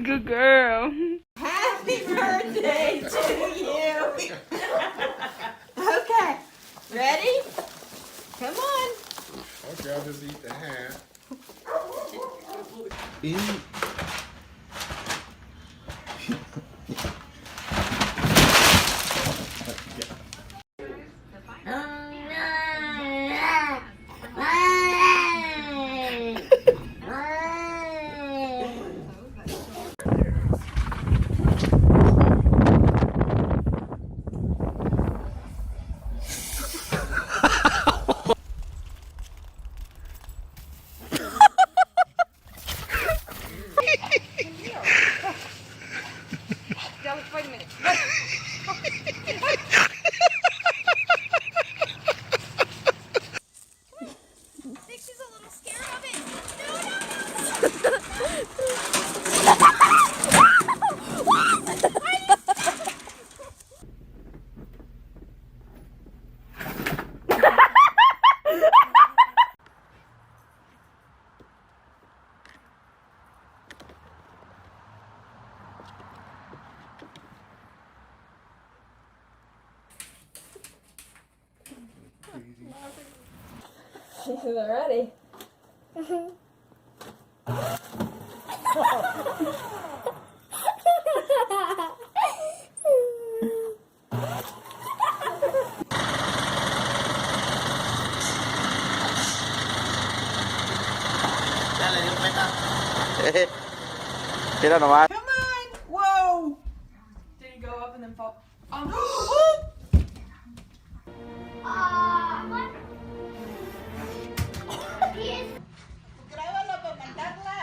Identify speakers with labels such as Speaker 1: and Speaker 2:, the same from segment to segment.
Speaker 1: Good girl.
Speaker 2: Happy birthday to you. Okay, ready? Come on.
Speaker 3: Okay, I'll just eat the half.
Speaker 1: Wait a minute.
Speaker 2: Dixie's a little scared of it. No, She's ready.
Speaker 4: Tira nomás.
Speaker 2: Come on. Whoa.
Speaker 1: Did he go up and then fall?
Speaker 2: Grábalo para mandarla.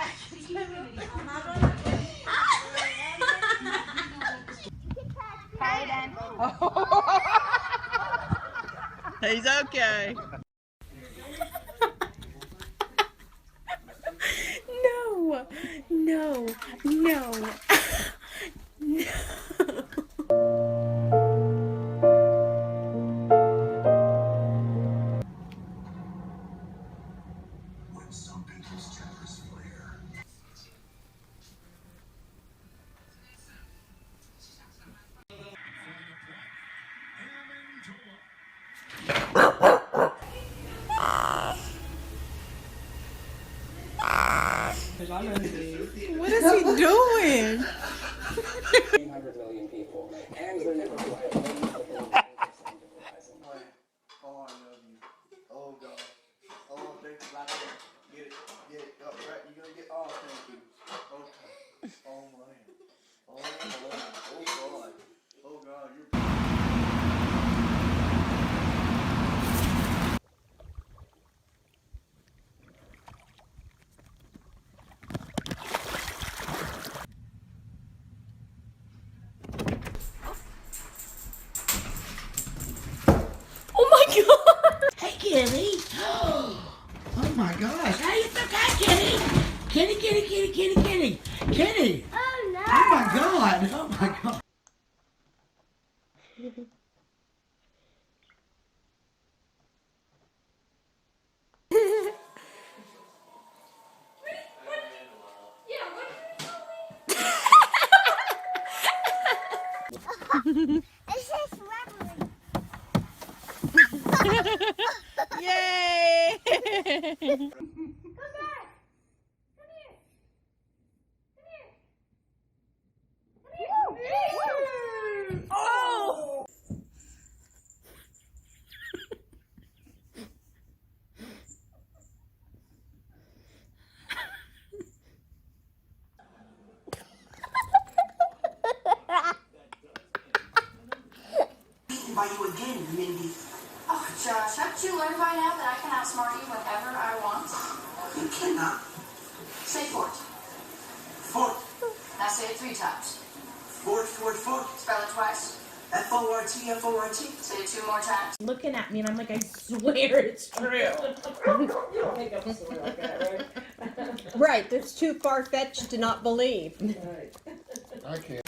Speaker 4: He's okay.
Speaker 1: No, no, no, no.
Speaker 2: What is he doing?
Speaker 5: 300 million people, and they're never quiet.
Speaker 3: Oh, I love you. Oh, God. Oh, thank you. Right there. Get it. Up, right. You're going to get all thank you. Okay. Oh, man. Oh, Lord. Oh, God. Oh, God. You're...
Speaker 1: Oh my God!
Speaker 6: Hey, Kitty. Oh my gosh. Hey, it's okay, Kitty. Kitty, kitty, kitty, kitty, kitty. Kitty.
Speaker 2: Oh no.
Speaker 6: Oh my God. Oh my God.
Speaker 2: It's just rubbery.
Speaker 1: Yay!
Speaker 2: Come back. Come here. Come here.
Speaker 1: Oh!
Speaker 6: By you again, Mindy.
Speaker 7: Oh, Josh, haven't you learned by now that I can outsmart you whenever I want?
Speaker 6: You cannot.
Speaker 7: Say fort.
Speaker 6: Fort.
Speaker 7: Now say it 3 times.
Speaker 6: Fort, fort, fort.
Speaker 7: Spell it twice. F-O-R-T, F-O-R-T. Say it 2 more times.
Speaker 1: Looking at me and I'm like, I swear it's true.
Speaker 2: You don't make up a story like that, right?
Speaker 8: Right, it's too far-fetched to not believe.
Speaker 6: I can't.